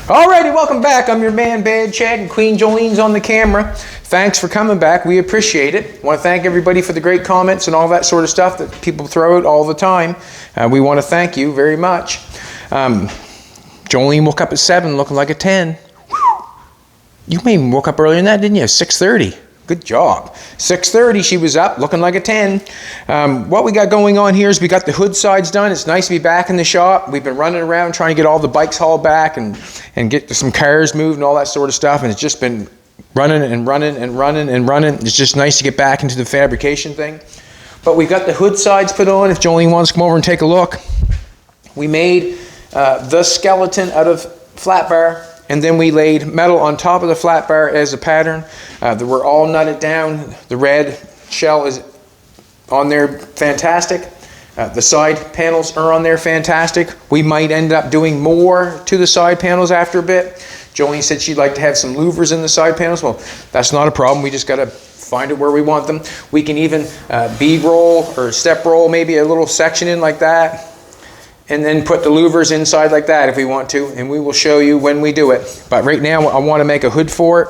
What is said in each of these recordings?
Alrighty, welcome back. I'm your man, Bad Chad, and Queen Jolene's on the camera. Thanks for coming back. We appreciate it. I want to thank everybody for the great comments and all that sort of stuff that people throw out all the time. We want to thank you very much. Jolene woke up at 7 looking like a 10. You may even woke up earlier than that, didn't you? 6:30. Good job. 6:30 she was up looking like a 10. What we got going on here is we got the hood sides done. It's nice to be back in the shop. We've been running around trying to get all the bikes hauled back and get some cars moved and all that sort of stuff. And it's just been running and running and running and running. It's just nice to get back into the fabrication thing. But we got the hood sides put on if Jolene wants to come over and take a look. We made the skeleton out of flat bar. And then we laid metal on top of the flat bar as a pattern. They were all nutted down. The red shell is on there, fantastic. The side panels are on there, fantastic. We might end up doing more to the side panels after a bit. Jolene said she'd like to have some louvers in the side panels. Well, that's not a problem. We just got to find it where we want them. We can even bead roll or step roll maybe a little section in like that. And then put the louvers inside like that if we want to, and we will show you when we do it. But right now I want to make a hood for it.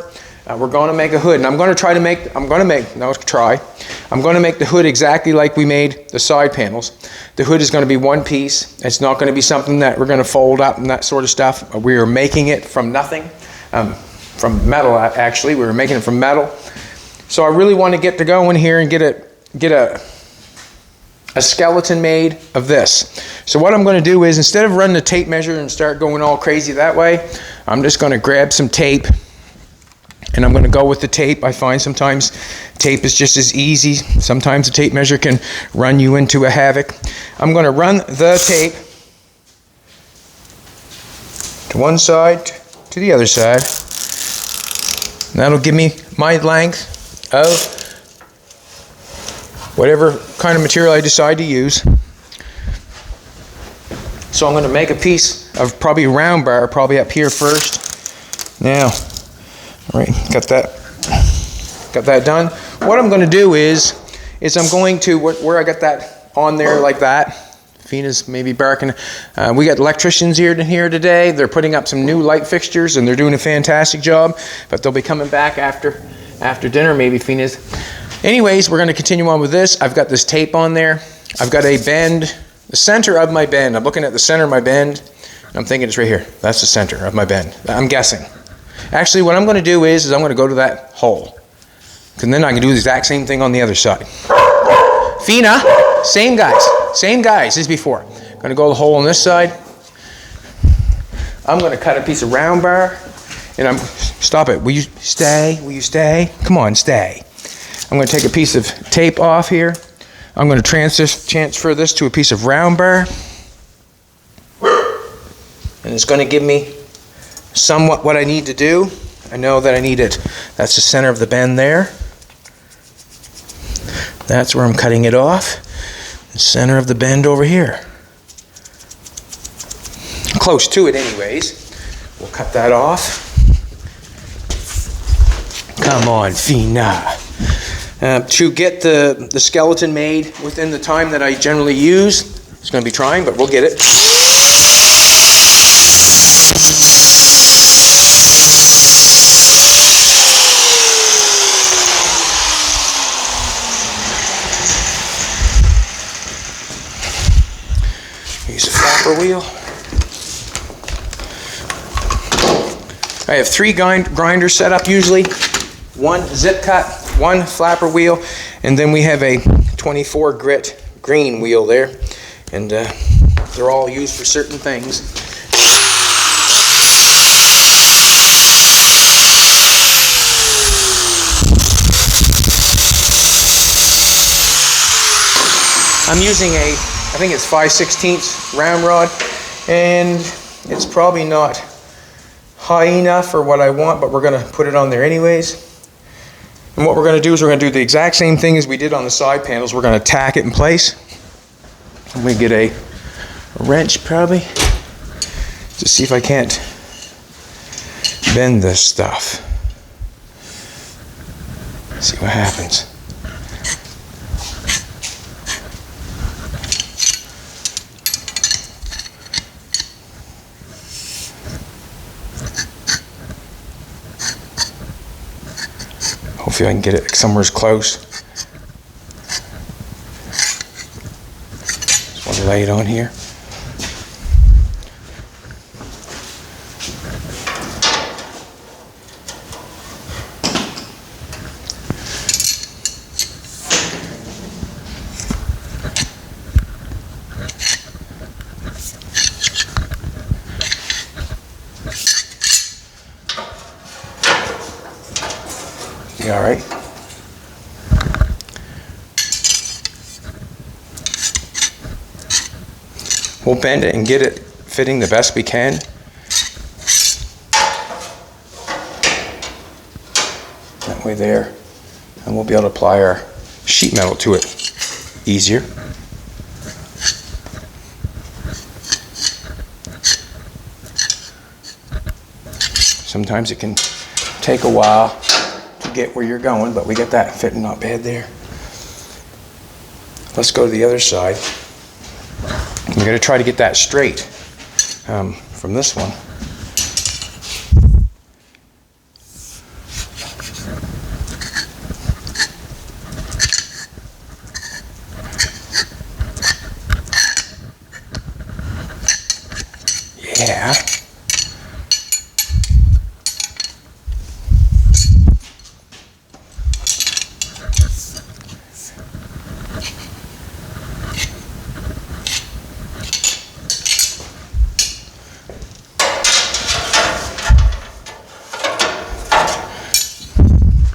We're going to make a hood, and I'm going to make the hood exactly like we made the side panels. The hood is going to be one piece. It's not going to be something that we're going to fold up and that sort of stuff. We are making it from nothing, from metal actually. We were making it from metal. So I really want to get to go in here and get a skeleton made of this. So what I'm going to do is, instead of running the tape measure and start going all crazy that way, I'm just going to grab some tape and I'm going to go with the tape. I find sometimes tape is just as easy. Sometimes the tape measure can run you into a havoc. I'm going to run the tape to one side, to the other side. And that'll give me my length of whatever kind of material I decide to use. So I'm going to make a piece of probably round bar, probably up here first. Now, all right, got that done. What I'm going to do is I'm going to, where I got that on there like that, Fina's maybe barking. We got electricians here today. They're putting up some new light fixtures and they're doing a fantastic job, but they'll be coming back after dinner, maybe Fina's. Anyways, we're going to continue on with this. I've got this tape on there. I've got a bend, the center of my bend. I'm looking at the center of my bend. And I'm thinking it's right here. That's the center of my bend. I'm guessing. Actually, what I'm going to do is I'm going to go to that hole. And then I can do the exact same thing on the other side. Fina, same guys as before. I'm going to go to the hole on this side. I'm going to cut a piece of round bar. And stop it. Will you stay? Will you stay? Come on, stay. I'm going to take a piece of tape off here. I'm going to transfer this to a piece of round bar. And it's going to give me somewhat what I need to do. I know that I need it. That's the center of the bend there. That's where I'm cutting it off. The center of the bend over here. Close to it anyways. We'll cut that off. Come on, Fina. To get the skeleton made within the time that I generally use, it's going to be trying, but we'll get it. Use a flapper wheel. I have 3 grinders set up usually. 1 zip cut, 1 flapper wheel, and then we have a 24 grit green wheel there, and they're all used for certain things. I'm using I think it's 5/16 round rod, and it's probably not high enough for what I want, but we're going to put it on there anyways. And what we're going to do is we're going to do the exact same thing as we did on the side panels. We're going to tack it in place. I'm going to get a wrench probably to see if I can't bend this stuff. See what happens. Hopefully I can get it somewhere close. Just want to lay it on here. You all right? We'll bend it and get it fitting the best we can. That way there. And we'll be able to apply our sheet metal to it easier. Sometimes it can take a while to get where you're going, but we got that fitting not bad there. Let's go to the other side. We're going to try to get that straight from this one. Yeah.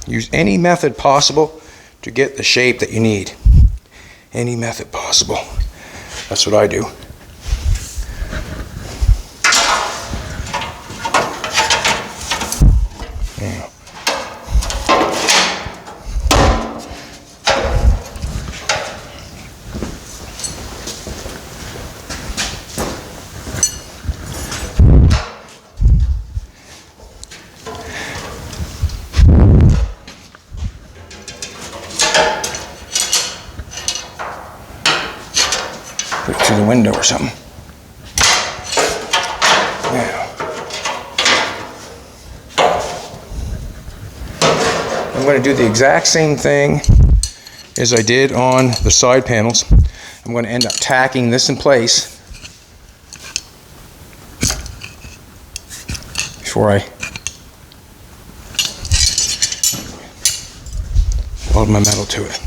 Use any method possible to get the shape that you need. Any method possible. That's what I do. Yeah. Put it through the window or something. Now, I'm going to do the exact same thing as I did on the side panels. I'm going to end up tacking this in place before I weld my metal to it.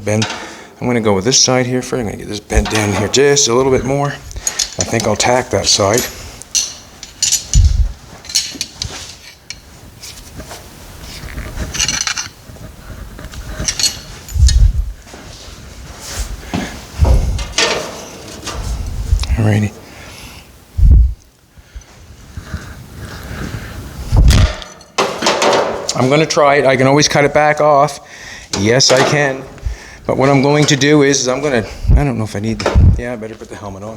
Bend. I'm going to go with this side here first. I'm going to get this bent down here just a little bit more. I think I'll tack that side. Alrighty. I'm going to try it. I can always cut it back off. Yes, I can. But what I'm going to do is I'm going to, I don't know if I need, I better put the helmet on.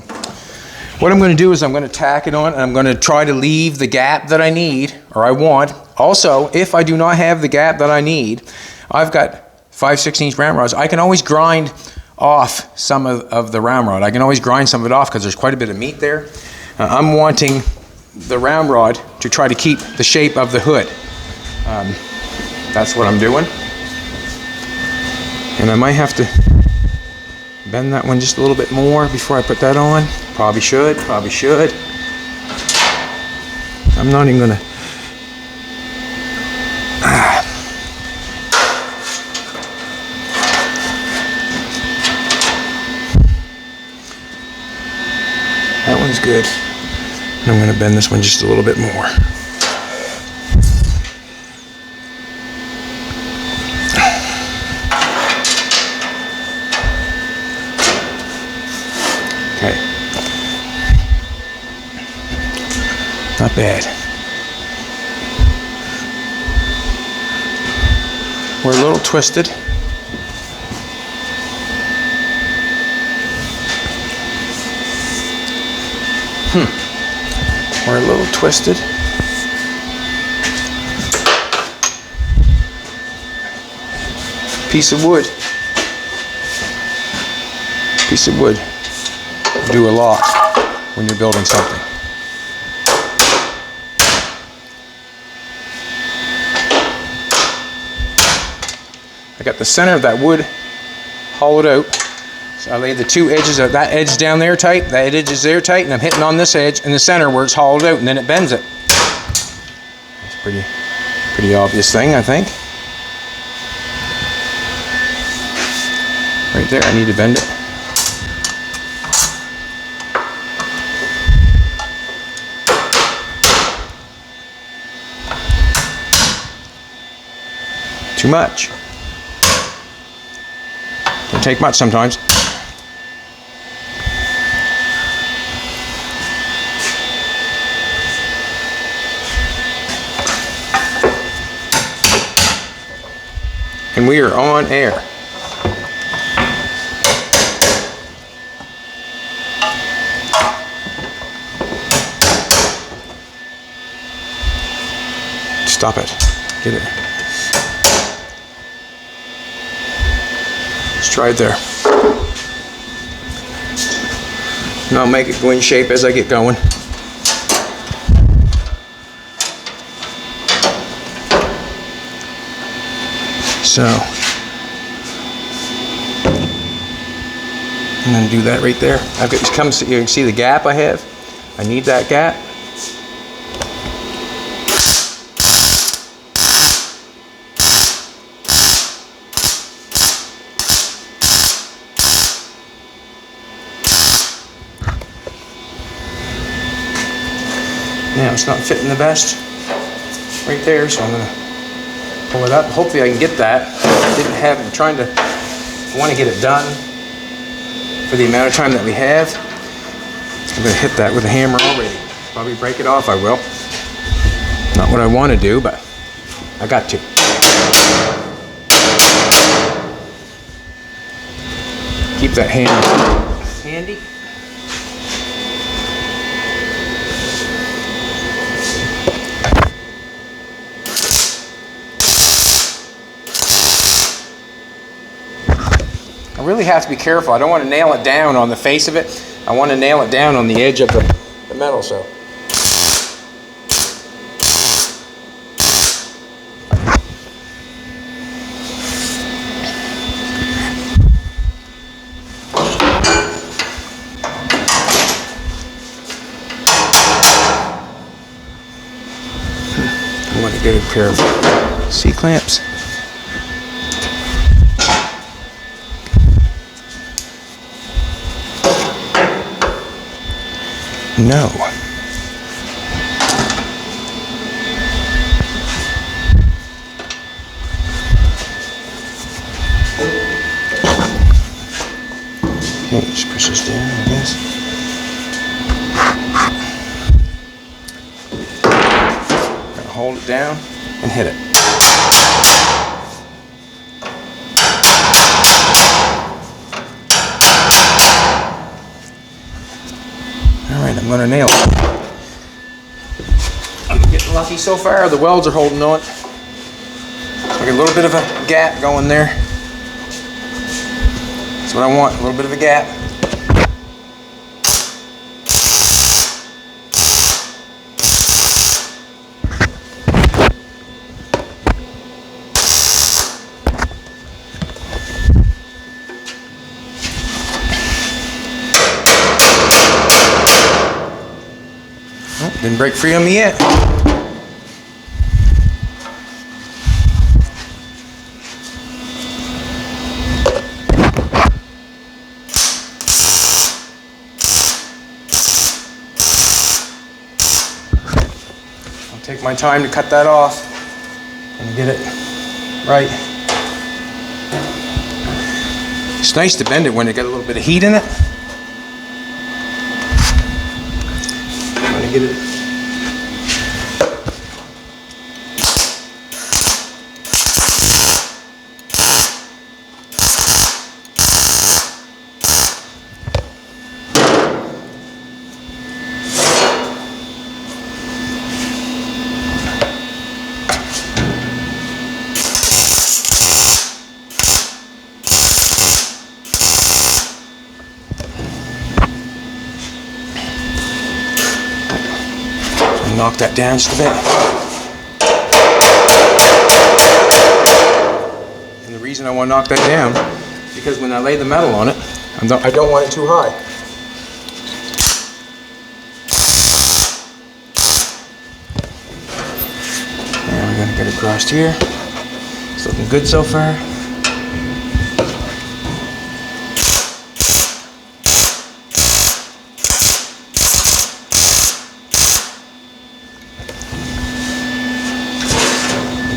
What I'm going to do is I'm going to tack it on, and I'm going to try to leave the gap that I need, or I want. Also, if I do not have the gap that I need, I've got 5/16 ramrods. I can always grind off some of the ramrod. I can always grind some of it off because there's quite a bit of meat there. I'm wanting the ramrod to try to keep the shape of the hood. That's what I'm doing. And I might have to bend that one just a little bit more before I put that on. Probably should, probably should. I'm not even gonna. That one's good. And I'm gonna bend this one just a little bit more. Not bad. We're a little twisted. We're a little twisted. Piece of wood. Piece of wood. do a lot when you're building something. I got the center of that wood hollowed out. So I laid the two edges of that edge down there tight, that edge is there tight, and I'm hitting on this edge in the center where it's hollowed out, and then it bends it. It's a pretty obvious thing, I think. Right there, I need to bend it. Too much. Don't take much sometimes. And we are on air. Stop it. Get it. Just try it there. And I'll make it go in shape as I get going. So, I'm going to do that right there. I've got, you can see the gap I have. I need that gap. Now it's not fitting the best right there, so I'm going to pull it up. Hopefully I can get that. I'm trying to, I want to get it done for the amount of time that we have. I'm going to hit that with a hammer already. Probably break it off, I will. Not what I want to do, but I got to. Keep that hammer handy. I really have to be careful. I don't want to nail it down on the face of it. I want to nail it down on the edge of the metal. So I want to get a pair of C-clamps. No. Okay, just push this down, I guess. Gotta hold it down and hit it. Alright, I'm going to nail it. I'm getting lucky so far. The welds are holding on. I get a little bit of a gap going there. That's what I want, a little bit of a gap. Didn't break free on me yet. I'll take my time to cut that off and get it right. It's nice to bend it when it got a little bit of heat in it. I'm going to get it. knock that down just a bit. And the reason I want to knock that down is because when I lay the metal on it, I don't want it too high. And we're going to get it across here. It's looking good so far.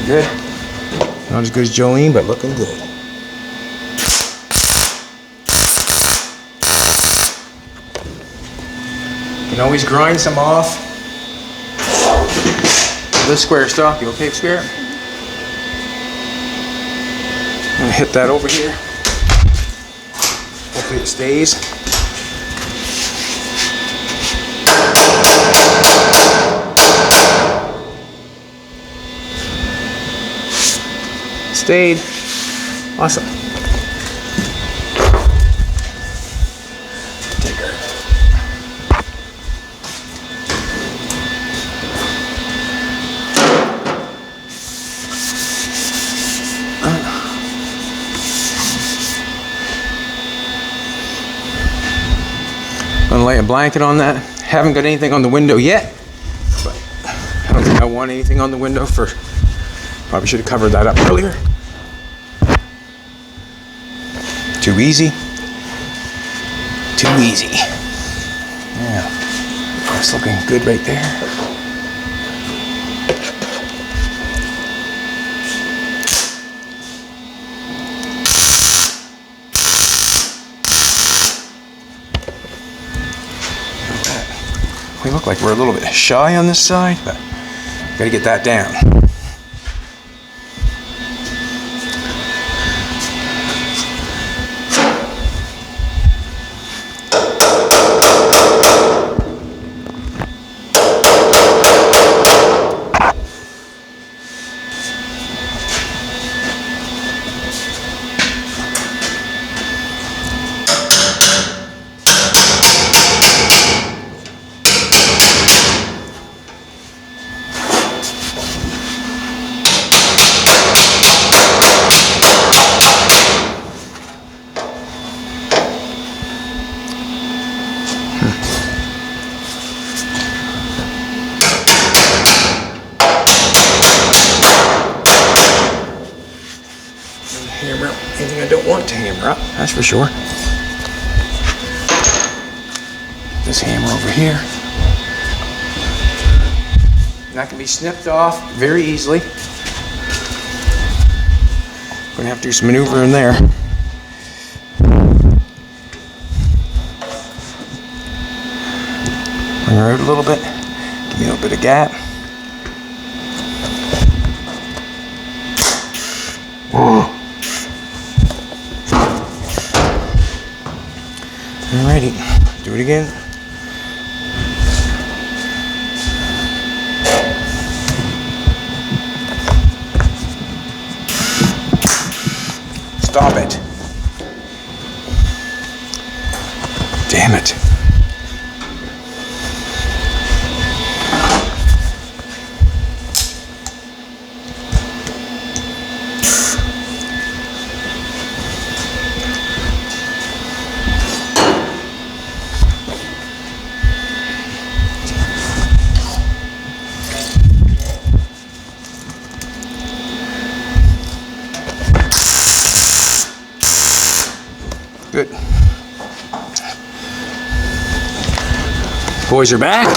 Good. Not as good as Jolene, but looking good. You can always grind some off. This square stock, you okay, Spirit? I'm gonna hit that over here. Hopefully it stays. Stayed. Awesome. Take her. Gonna lay a blanket on that. Haven't got anything on the window yet, but I don't think I want anything on the window for. Probably should have covered that up earlier. Too easy. Too easy. Yeah. That's looking good right there. We look like we're a little bit shy on this side, but gotta get that down. Hammer up anything I don't want to hammer up, that's for sure. This hammer over here. And that can be snipped off very easily. Gonna have to do some maneuvering there. Bring her out a little bit, give me a little bit of gap. Alrighty, do it again. Stop it. Damn it. Good. Boys are back.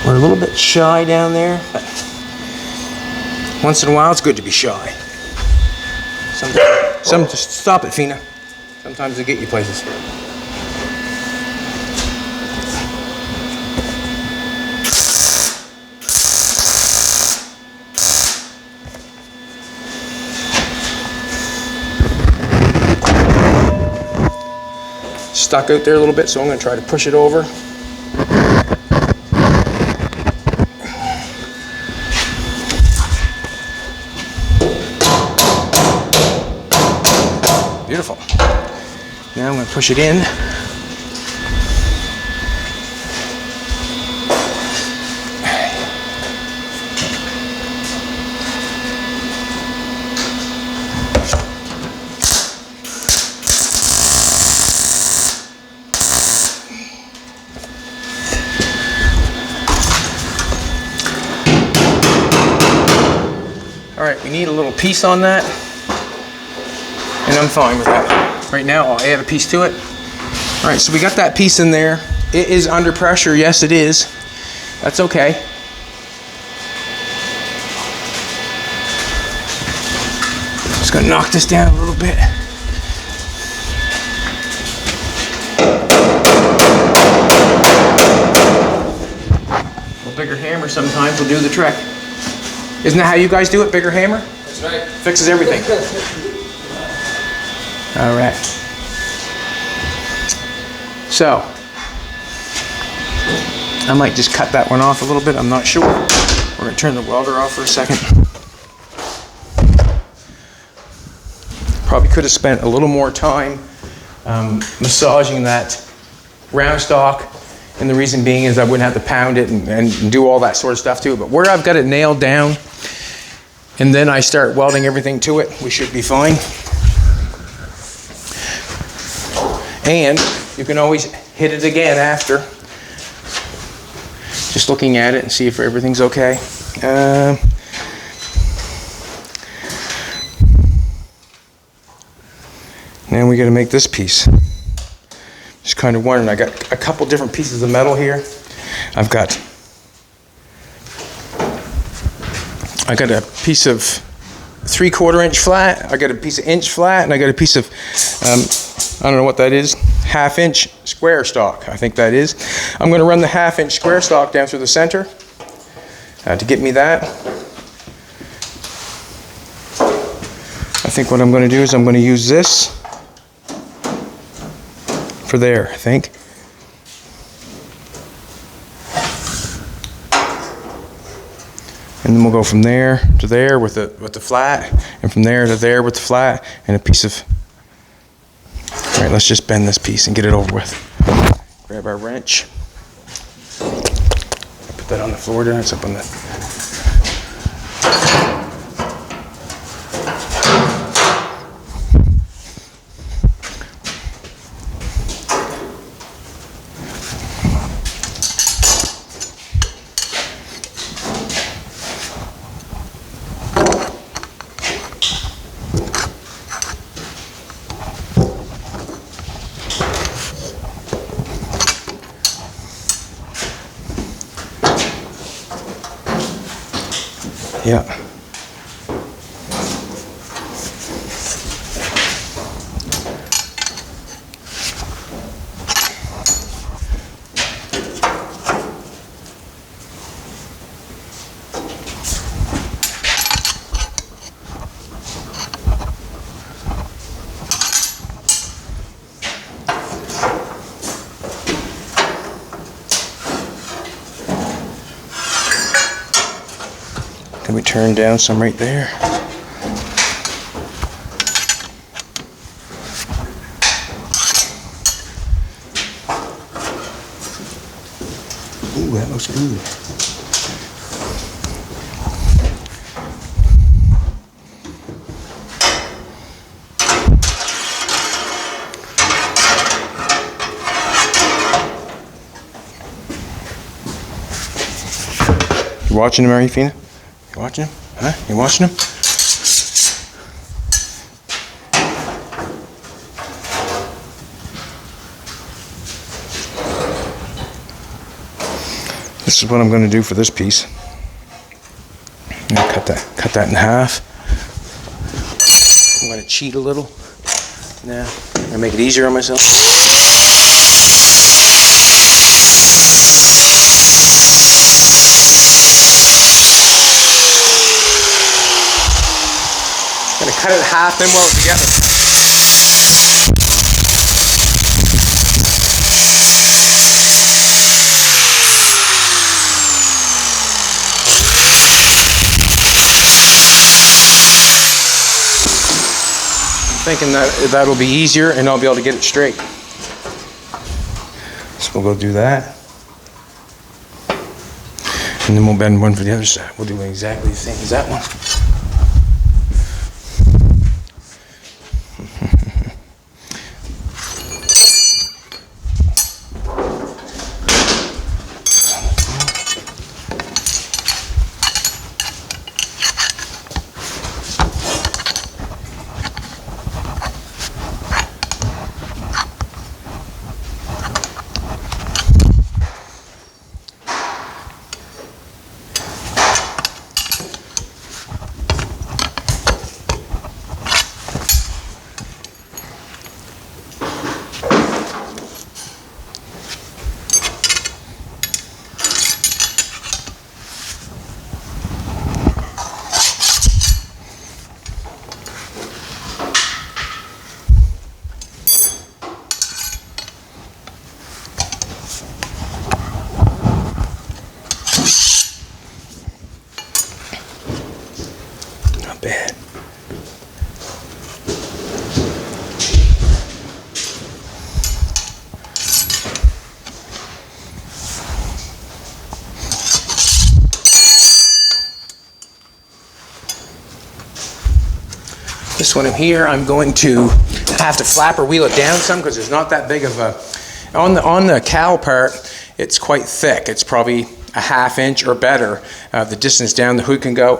We're a little bit shy down there, but once in a while it's good to be shy. Just stop it, Fina. Sometimes they get you places. stuck out there a little bit, so I'm going to try to push it over. Beautiful. Now I'm going to push it in. All right, we need a little piece on that, and I'm fine with that. Right now, I'll add a piece to it. All right, so we got that piece in there. It is under pressure, yes it is. That's okay. Just gonna knock this down a little bit. A little bigger hammer sometimes will do the trick. Isn't that how you guys do it? Bigger hammer? That's right. Fixes everything. All right. So, I might just cut that one off a little bit. I'm not sure. We're going to turn the welder off for a second. Probably could have spent a little more time massaging that round stock. And the reason being is I wouldn't have to pound it and do all that sort of stuff to it. But where I've got it nailed down, and then I start welding everything to it, we should be fine. And you can always hit it again after. Just looking at it and see if everything's okay. Now we got to make this piece. Just kind of wondering, I got a couple different pieces of metal here. I got a piece of 3/4 inch flat, I got a piece of inch flat, and I got a piece of, I don't know what that is, 1/2 inch square stock, I think that is. I'm going to run the 1/2 inch square stock down through the center to get me that. I think what I'm going to do is I'm going to use this for there, I think. And then we'll go from there to there with the flat, and from there to there with the flat, and a piece of. All right, let's just bend this piece and get it over with. Grab our wrench. Put that on the floor there. It's up on the. Yeah. Can we turn down some right there? Ooh, that looks good. You watching him, Arifina? You watching him? Huh? You watching him? This is what I'm going to do for this piece. I'm going to cut that in half. I'm going to cheat a little. Now, I'm going to make it easier on myself. Cut it in half, then weld it together. thinking that that'll be easier and I'll be able to get it straight. So we'll go do that. And then we'll bend one for the other side. We'll do exactly the same as that one. Bad. This one in here, I'm going to have to flap or wheel it down some because there's not that big of a, on the cowl part, it's quite thick. It's probably a 1/2 inch or better, the distance down the hood can go.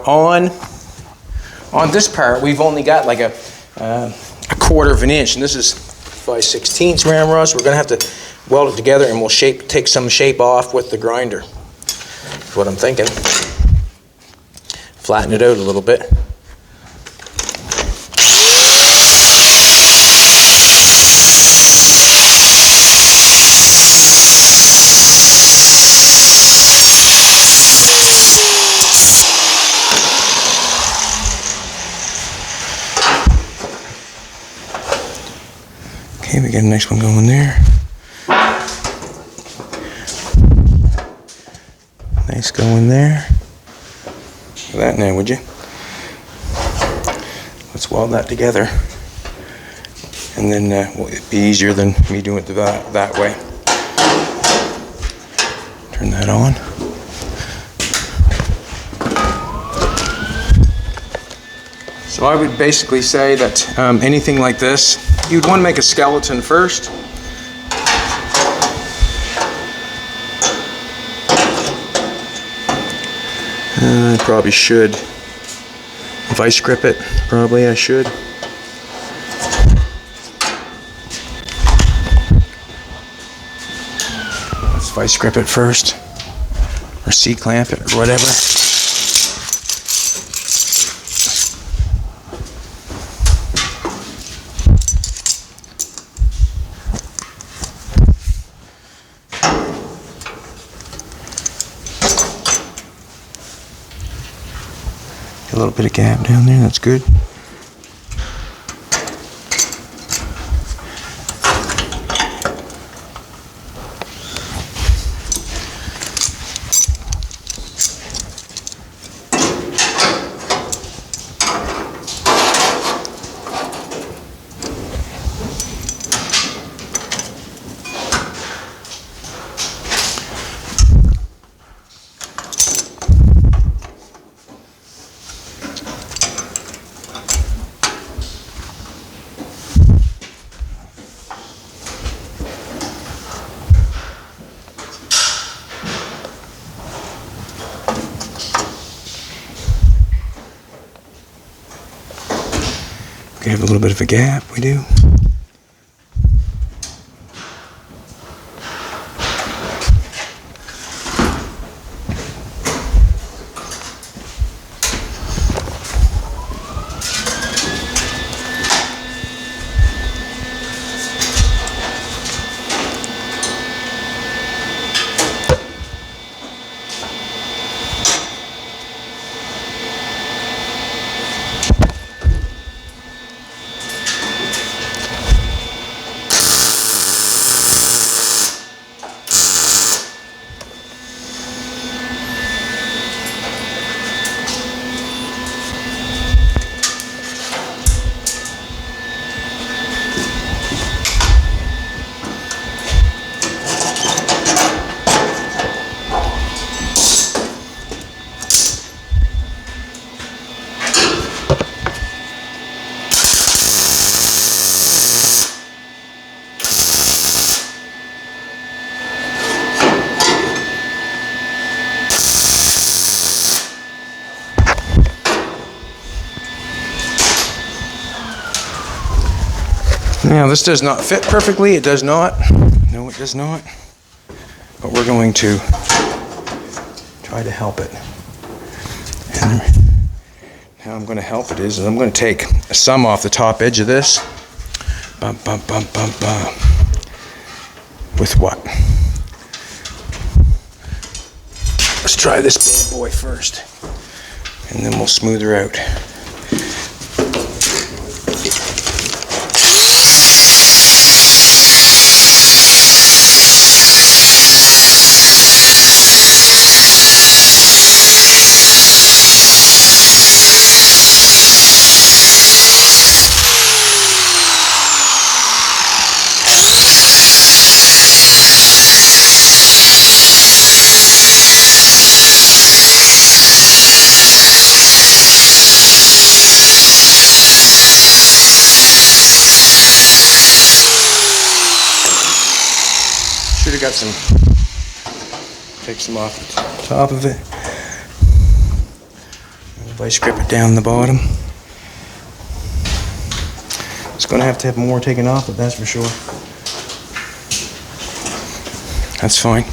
On this part, we've only got like a 1/4 of an inch, and this is 5/16 ramrod, so we're going to have to weld it together, and we'll take some shape off with the grinder. That's what I'm thinking. Flatten it out a little bit. Okay, we got a nice one going there. Nice going there. Look at that now, would you? Let's weld that together. And then it'll be easier than me doing it that way. Turn that on. So I would basically say that anything like this, you'd want to make a skeleton first. I probably should vice grip it. Probably I should. Let's vice grip it first, or C-clamp it, or whatever. A little bit of gap down there, that's good. We have a little bit of a gap, we do. Now this does not fit perfectly, it does not. No, it does not. But we're going to try to help it. And how I'm going to help it is I'm going to take some off the top edge of this. Bump, bump, bump, bump, bump. With what? Let's try this bad boy first. And then we'll smooth her out. Should have got some, take some off the top of it. Vice grip it down the bottom. It's going to have more taken off, but that's for sure. That's fine.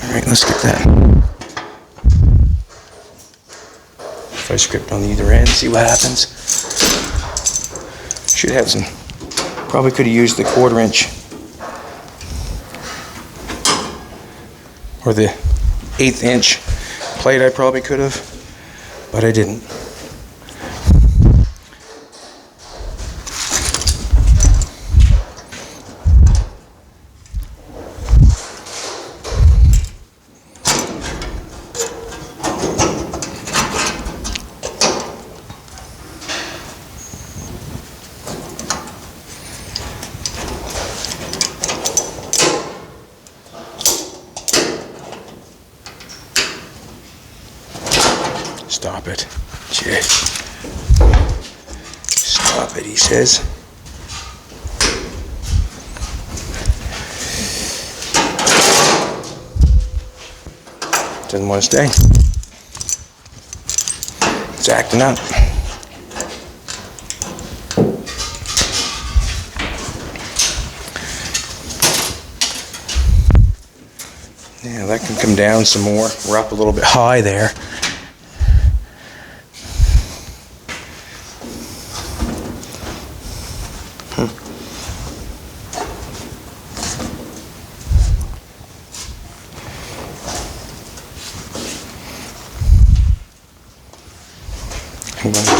Alright, let's get that vice grip on either end, see what happens. Should have some, probably could have used the 1/4 inch or the 1/8 inch plate. I probably could have, but I didn't. Stop it. Shit. Stop it, he says. Doesn't want to stay. It's acting up. Yeah, that can come down some more. We're up a little bit high there. I'm going to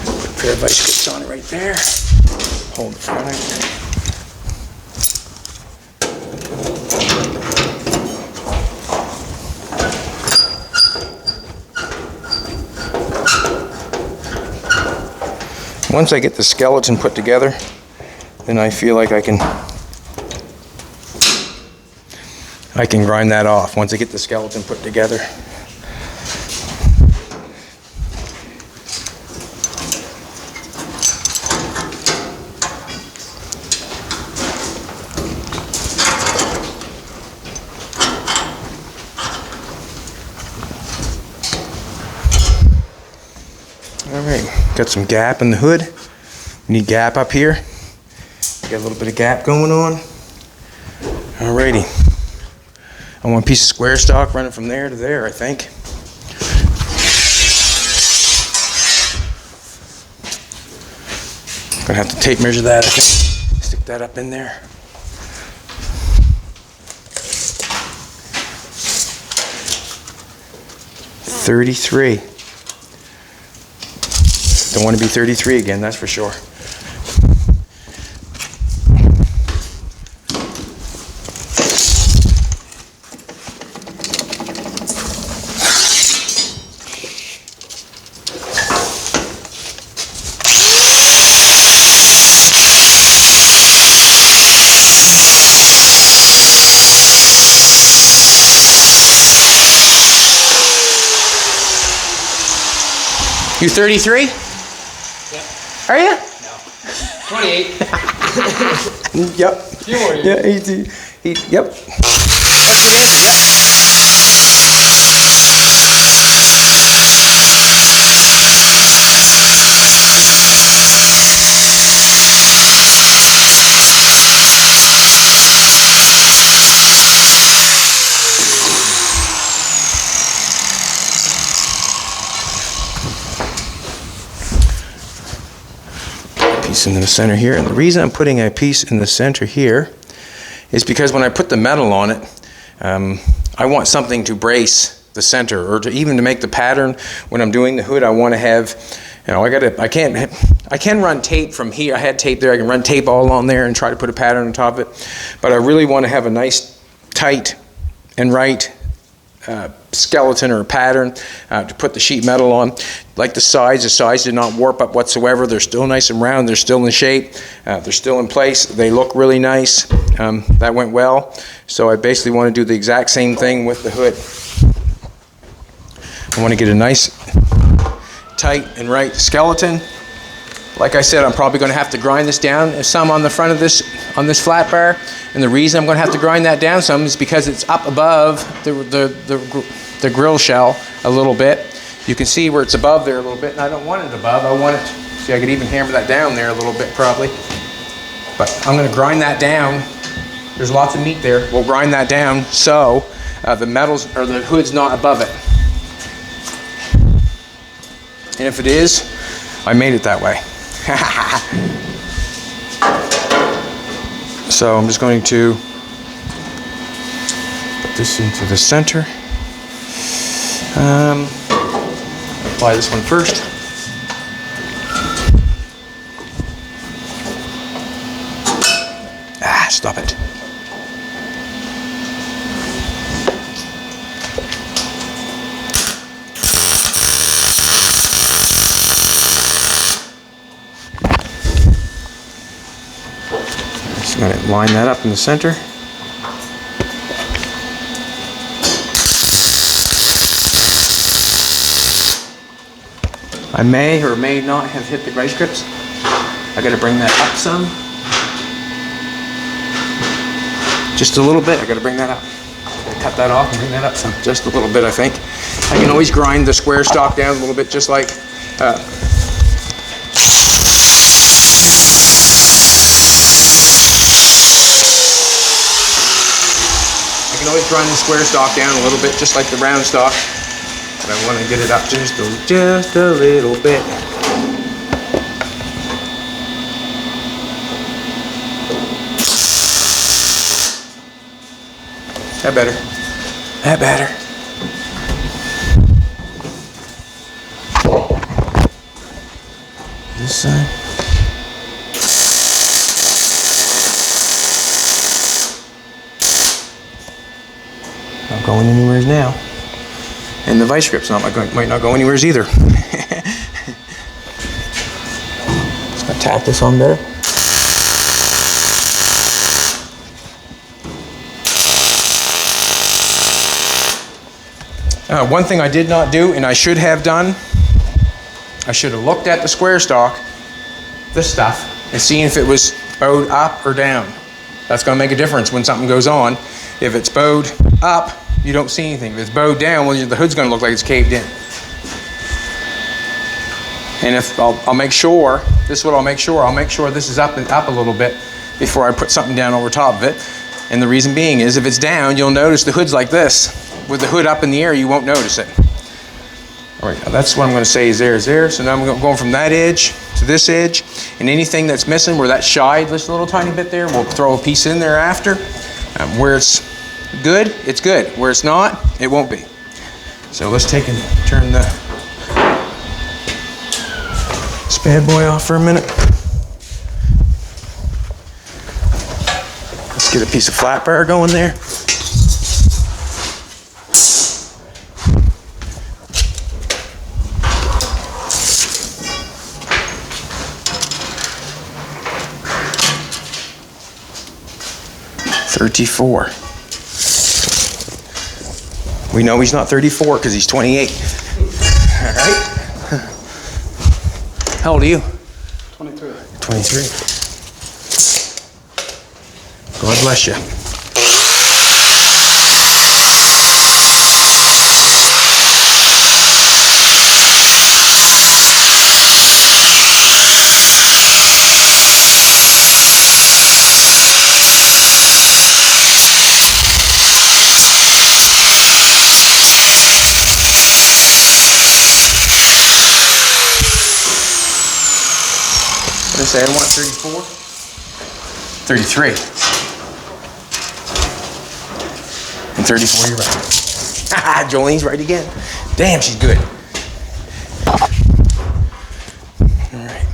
put a pair of vice grips on it right there. Hold the front. Once I get the skeleton put together, then I feel like I can grind that off once I get the skeleton put together. All right, got some gap in the hood. We need gap up here. Got a little bit of gap going on. Alrighty. I want a piece of square stock running from there to there, I think. Gonna have to tape measure that, I think. Stick that up in there. $33. Don't want to be 33 again, that's for sure. You 33? Yep. Are you? No. 28. Yep. Few more years. Yeah, yep. That's the answer, yep. Piece in the center here, and the reason I'm putting a piece in the center here is because when I put the metal on it, I want something to brace the center, or to even to make the pattern. When I'm doing the hood, I want to have, you know, I can run tape from here. I had tape there. I can run tape all on there and try to put a pattern on top of it, but I really want to have a nice, tight, and right skeleton or a pattern to put the sheet metal on. Like the sides did not warp up whatsoever. They're still nice and round. They're still in shape. They're still in place. They look really nice. That went well. So I basically want to do the exact same thing with the hood. I want to get a nice, tight and right skeleton. Like I said, I'm probably going to have to grind this down some on the front of this, on this flat bar. And the reason I'm going to have to grind that down some is because it's up above the grill shell a little bit. You can see where it's above there a little bit, and I don't want it above. I want it, see, I could even hammer that down there a little bit probably. But I'm going to grind that down. There's lots of meat there. We'll grind that down so the metals, or the hood's not above it. And if it is, I made it that way. So I'm just going to put this into the center. Apply this one first. Stop it. Just going to line that up in the center. I may or may not have hit the vice grips. I got to bring that up some. Just a little bit. I got to bring that up. Cut that off and bring that up some. Just a little bit, I think. I can always grind the square stock down a little bit, just like I can always grind the square stock down a little bit, just like the round stock. But I want to get it up just a little bit. That better. That better. This side. Not going anywhere now. And the vice grip's might not go anywhere either. Just gonna tack this on better. One thing I did not do, and I should have done, I should have looked at the square stock, this stuff, and seen if it was bowed up or down. That's going to make a difference when something goes on. If it's bowed up, you don't see anything. If it's bowed down, well, the hood's going to look like it's caved in. And if I'll make sure, this is what I'll make sure this is up a little bit before I put something down over top of it. And the reason being is if it's down, you'll notice the hood's like this. With the hood up in the air, you won't notice it. All right, now that's what I'm going to say is there. So now I'm going from that edge to this edge, and anything that's missing where that shied just a little tiny bit there, we'll throw a piece in there after. Where it's good, it's good. Where it's not, it won't be. So let's take and turn this bad boy off for a minute. Let's get a piece of flat bar going there. $34. We know he's not 34 because he's 28. All right. How old are you? 23. 23. God bless you. What did I say? I want 34? 33. And 34, you're right. Haha, Jolene's right again. Damn, she's good. All right.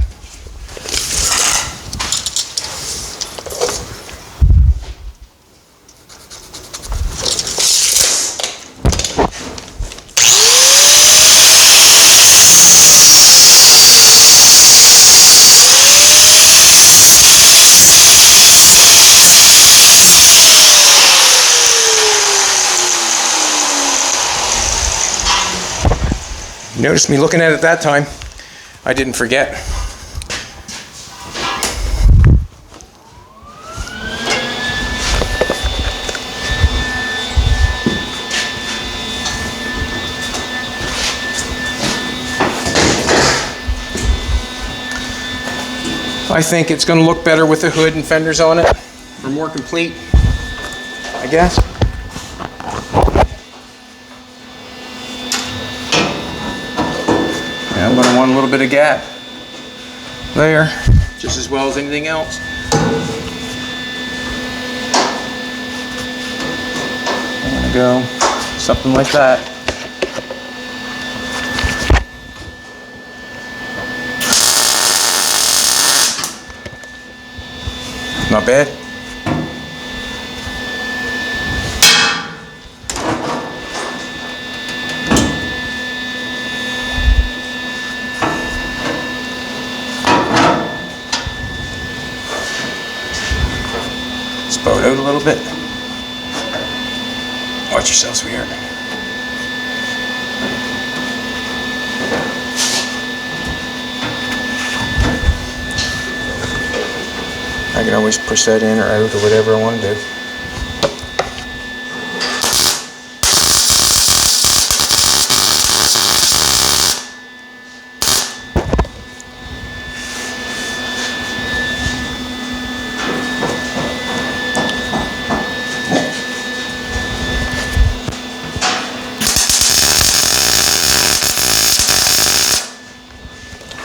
You noticed me looking at it that time. I didn't forget. I think it's going to look better with the hood and fenders on it. Or more complete, I guess. I'm going to want a little bit of gap there, just as well as anything else. I'm going to go something like that. Not bad. Boat out a little bit. Watch yourself, sweetheart. I can always push that in or out or whatever I want to do.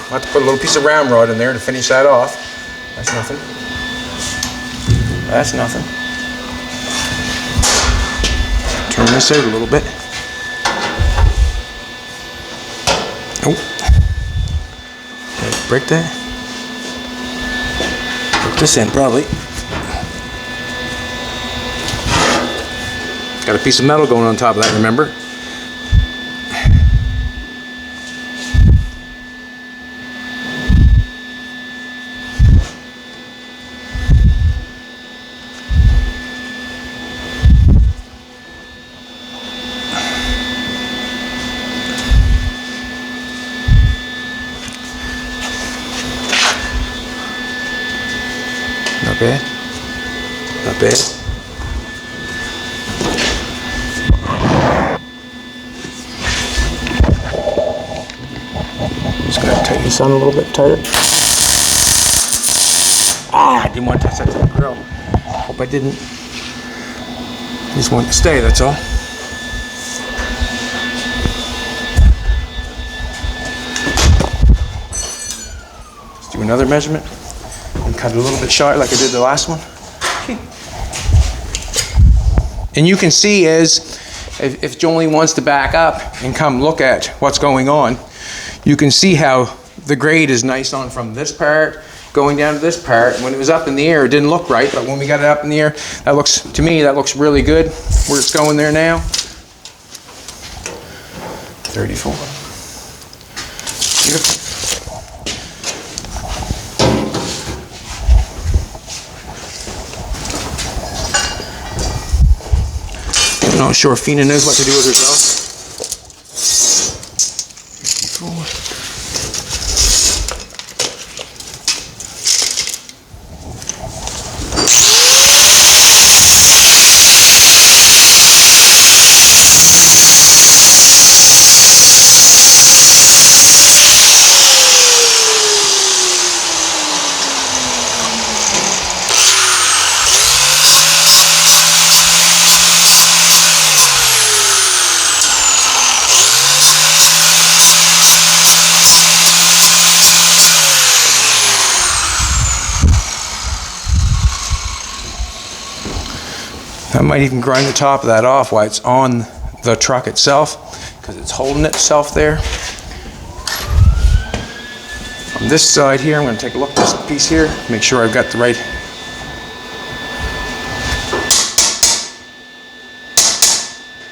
I'll have to put a little piece of round rod in there to finish that off. That's nothing. That's nothing. Turn this out a little bit. Oh. Okay, break that. Break this in probably. Got a piece of metal going on top of that, remember? Not bad. Not bad. Just gonna Tighten this on a little bit tighter. I didn't want to touch that to the grill. Hope I didn't. I just want it to stay, that's all. Let's do another measurement and cut it a little bit short like I did the last one. Okay. And you can see if Jolene wants to back up and come look at what's going on, you can see how the grade is nice on from this part going down to this part. When it was up in the air, it didn't look right, but when we got it up in the air, that looks, to me, that looks really good where it's going there now. 34. Beautiful. I'm not sure if Fina knows what to do with herself. 54. I might even grind the top of that off while it's on the truck itself, because it's holding itself there. On this side here, I'm going to take a look at this piece here, make sure I've got the right.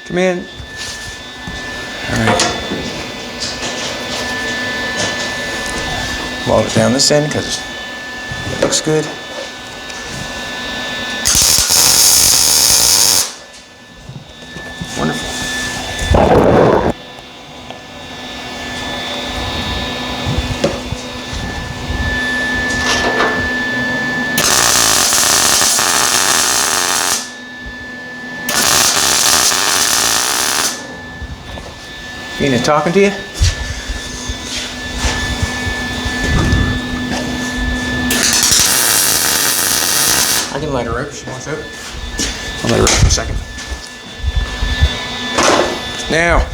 Come in. All right. Weld it down this end because it looks good. Wonderful. Nina talking to you? I can let her out if she wants out. I'll let her out for a second. Now,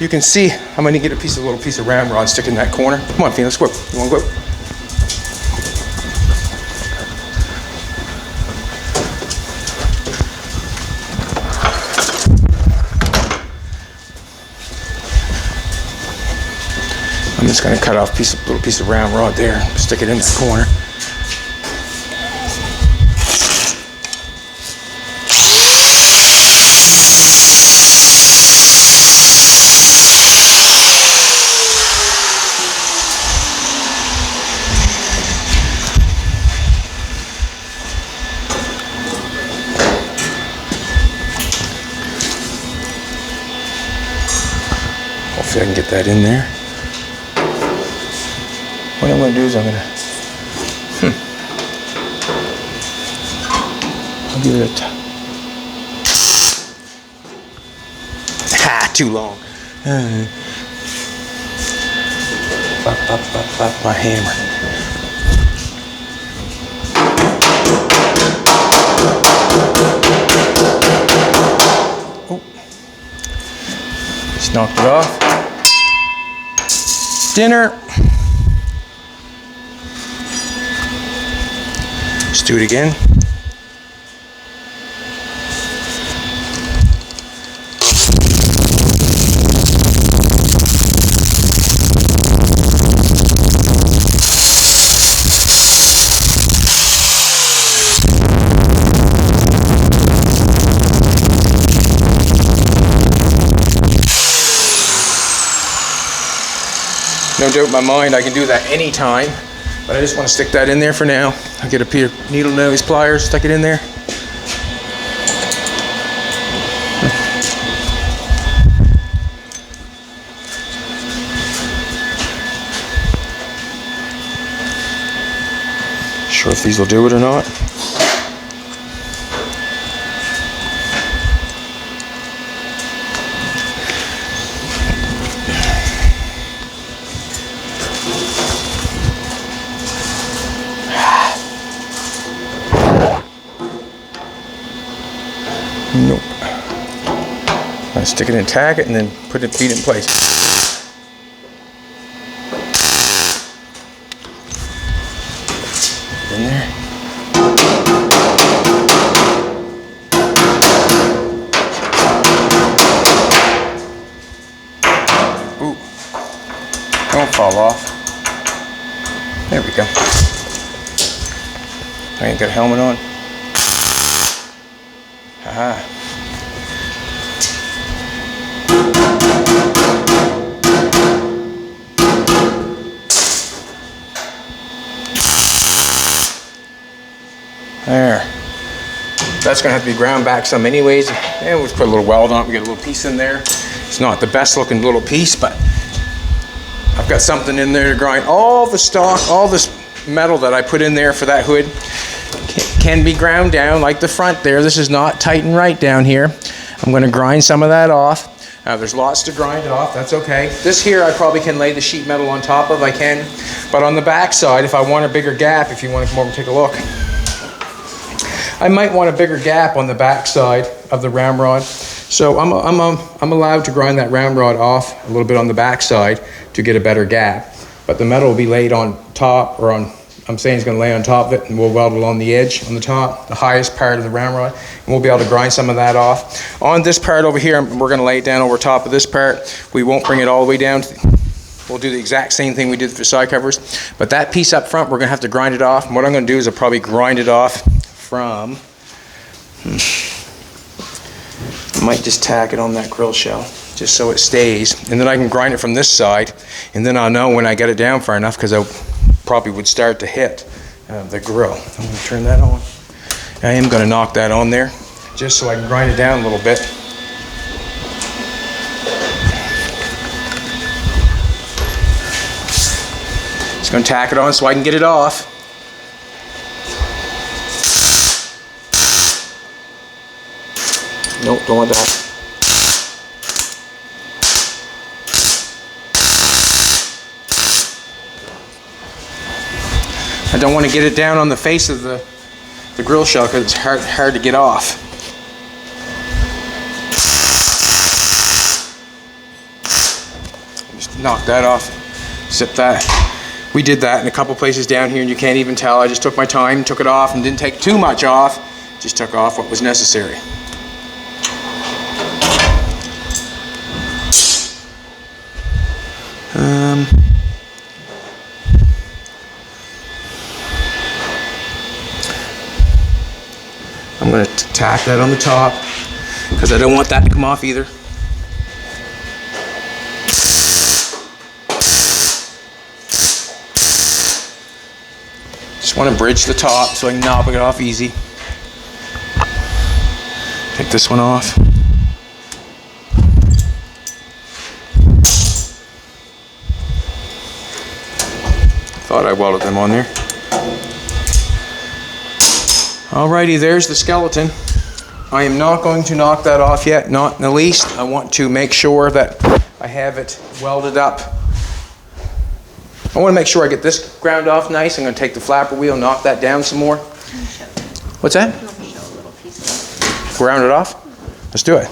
you can see I'm going to get a little piece of ramrod stick in that corner. Come on, Fina, let's go. You want to go? I'm just going to cut off a little piece of ramrod there, stick it in that corner. Hopefully I can get that in there. What I'm going to do is I'm going to, I'll give it a too long. My hammer. Oh, just knocked it off. Dinner. Let's do it again. No doubt in my mind I can do that anytime, but I just want to stick that in there for now. I'll get a pair of needle nose pliers, stick it in there. Sure if these will do it or not. Stick it in, tack it, and then feed it in place. In there. Ooh. Don't fall off. There we go. I ain't got a helmet on. Haha. There. That's going to have to be ground back some anyways. And we'll put a little weld on it. We get a little piece in there. It's not the best looking little piece, but I've got something in there to grind. All the stock, all this metal that I put in there for that hood can be ground down like the front there. This is not tight and right down here. I'm going to grind some of that off. There's lots to grind off. That's okay. This here I probably can lay the sheet metal on top of. I can. But on the back side, if I want a bigger gap, if you want to come over and take a look, I might want a bigger gap on the back side of the ramrod. So I'm allowed to grind that ramrod off a little bit on the back side to get a better gap. But the metal will be laid on top, or on, I'm saying it's going to lay on top of it, and we'll weld it along the edge on the top, the highest part of the ramrod, and we'll be able to grind some of that off. On this part over here, we're going to lay it down over top of this part. We won't bring it all the way down. We'll do the exact same thing we did for side covers. But that piece up front, we're going to have to grind it off. And what I'm going to do is I'll probably grind it off from, I might just tack it on that grill shell just so it stays, and then I can grind it from this side, and then I'll know when I get it down far enough, because I probably would start to hit the grill. I'm going to turn that on. I am going to knock that on there just so I can grind it down a little bit. Just going to tack it on so I can get it off. Nope, don't want that. I don't want to get it down on the face of the grill shell because it's hard to get off. Just knock that off. Zip that. We did that in a couple places down here and you can't even tell. I just took my time, took it off, and didn't take too much off. Just took off what was necessary. I'm going to tack that on the top because I don't want that to come off either. Just want to bridge the top so I can knock it off easy. Take this one off. Thought I welded them on there. Alrighty, there's the skeleton. I am not going to knock that off yet, not in the least. I want to make sure that I have it welded up. I want to make sure I get this ground off nice. I'm going to take the flapper wheel, knock that down some more. What's that? Ground it off? Let's do it.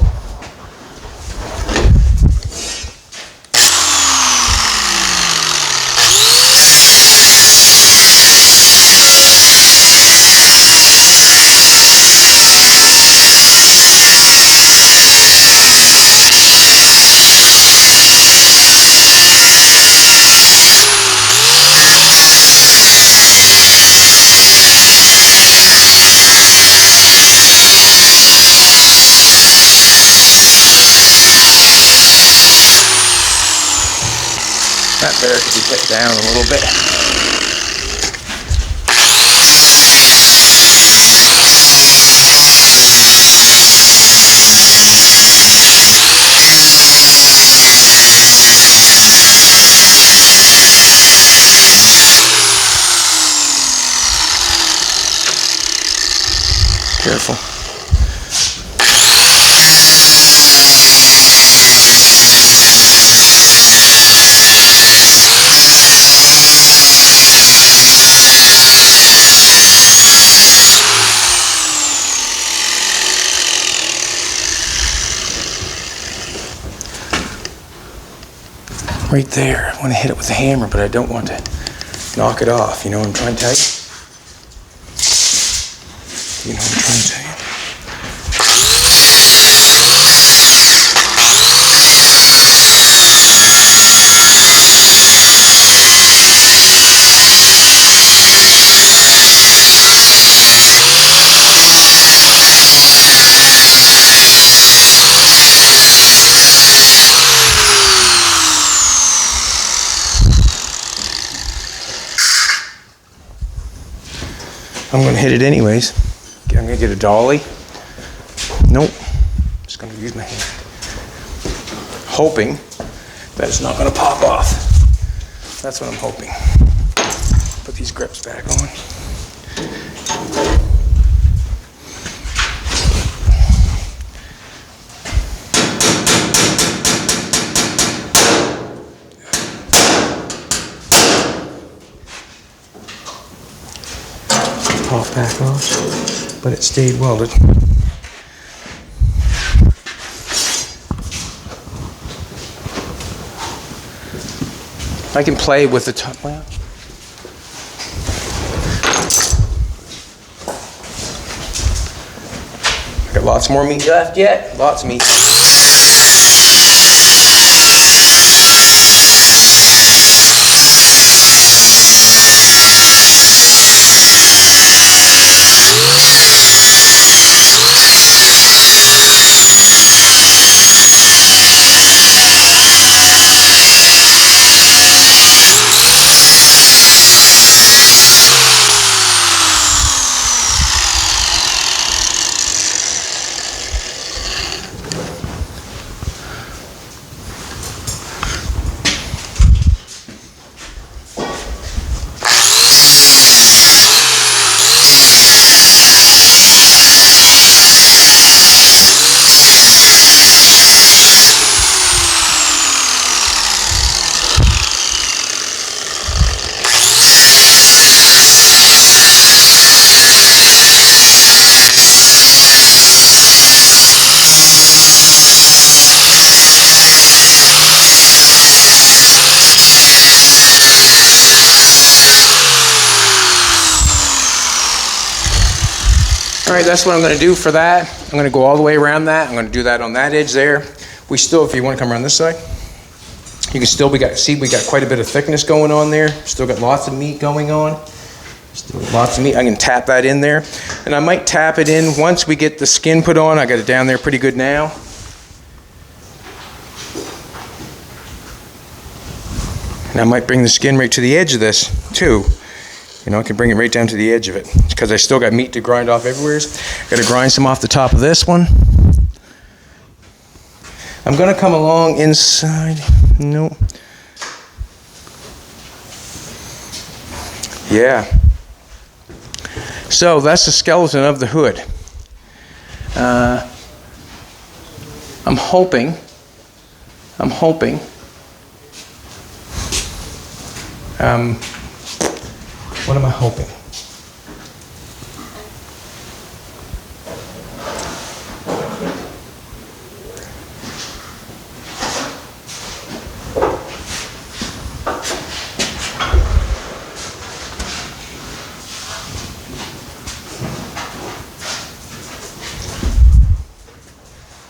That there could be hit down a little bit. Careful. right there. I want to hit it with a hammer, but I don't want to knock it off. You know what I'm trying to tell you? You know what I'm trying to tell you? I'm going to hit it anyways. I'm going to get a dolly. Nope. Just going to use my hand. Hoping that it's not going to pop off. That's what I'm hoping. Put these grips back on. Pop back off, but it stayed welded. I can play with the top. Well, I got lots more meat left yet. Lots of meat. All right, that's what I'm going to do for that. I'm going to go all the way around that. I'm going to do that on that edge there. We still, if you want to come around this side, you can still, we got quite a bit of thickness going on there. Still got lots of meat going on. Still lots of meat. I can tap that in there. And I might tap it in once we get the skin put on. I got it down there pretty good now. And I might bring the skin right to the edge of this too. You know, I can bring it right down to the edge of it because I still got meat to grind off everywhere. Got to grind some off the top of this one. I'm going to come along inside. No. Yeah. So that's the skeleton of the hood. I'm hoping. What am I hoping?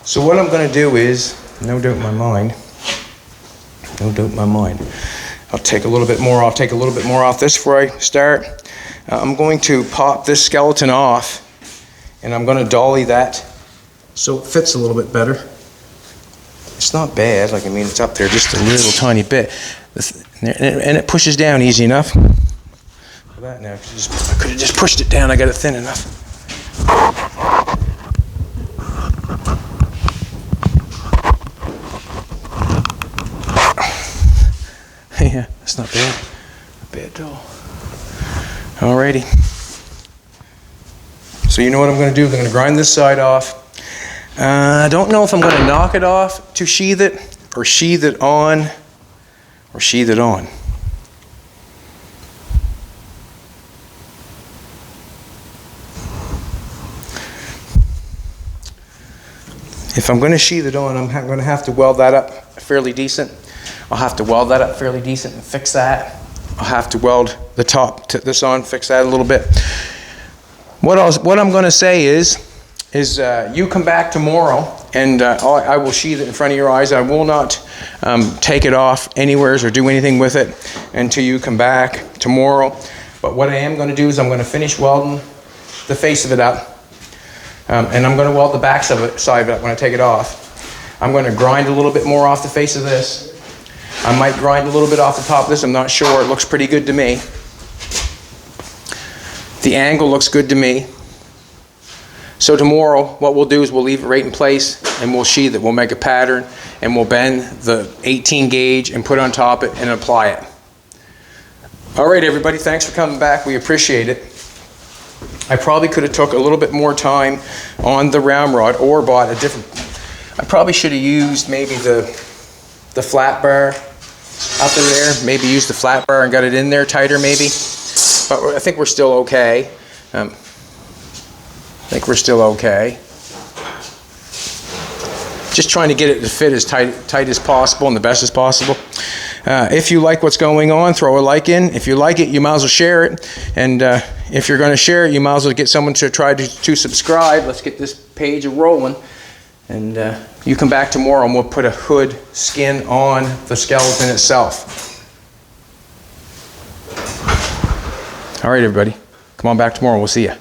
So what I'm going to do is, no doubt in my mind, I'll take a little bit more off, this before I start. I'm going to pop this skeleton off and I'm going to dolly that so it fits a little bit better. It's not bad, like I mean it's up there just a little tiny bit. And it pushes down easy enough. Look at that now, I could have just pushed it down, I got it thin enough. Yeah, that's not bad. Not bad at all. Alrighty. So you know what I'm going to do? I'm going to grind this side off. I don't know if I'm going to knock it off to sheathe it, or sheathe it on, or sheathe it on. If I'm going to sheathe it on, I'm going to have to weld that up fairly decent. I'll have to weld that up fairly decent and fix that. I'll have to weld the top to this on, fix that a little bit. What I'm going to say is you come back tomorrow, and I will sheathe it in front of your eyes. I will not take it off anywheres or do anything with it until you come back tomorrow. But what I am going to do is I'm going to finish welding the face of it up, and I'm going to weld the back side of it when I take it off. I'm going to grind a little bit more off the face of this. I might grind a little bit off the top of this. I'm not sure. It looks pretty good to me. The angle looks good to me. So tomorrow, what we'll do is we'll leave it right in place, and we'll sheathe it. We'll make a pattern, and we'll bend the 18 gauge and put it on top of it and apply it. All right, everybody, thanks for coming back. We appreciate it. I probably could have took a little bit more time on the round rod or bought a different. I probably should have used maybe the flat bar up in there. Maybe used the flat bar and got it in there tighter, maybe. But I think we're still okay. I think we're still okay. Just trying to get it to fit as tight as possible and the best as possible. If you like what's going on, throw a like in. If you like it, you might as well share it. And if you're going to share it, you might as well get someone to try to subscribe. Let's get this page rolling. And you come back tomorrow and we'll put a hood skin on the skeleton itself. All right, everybody. Come on back tomorrow. We'll see you.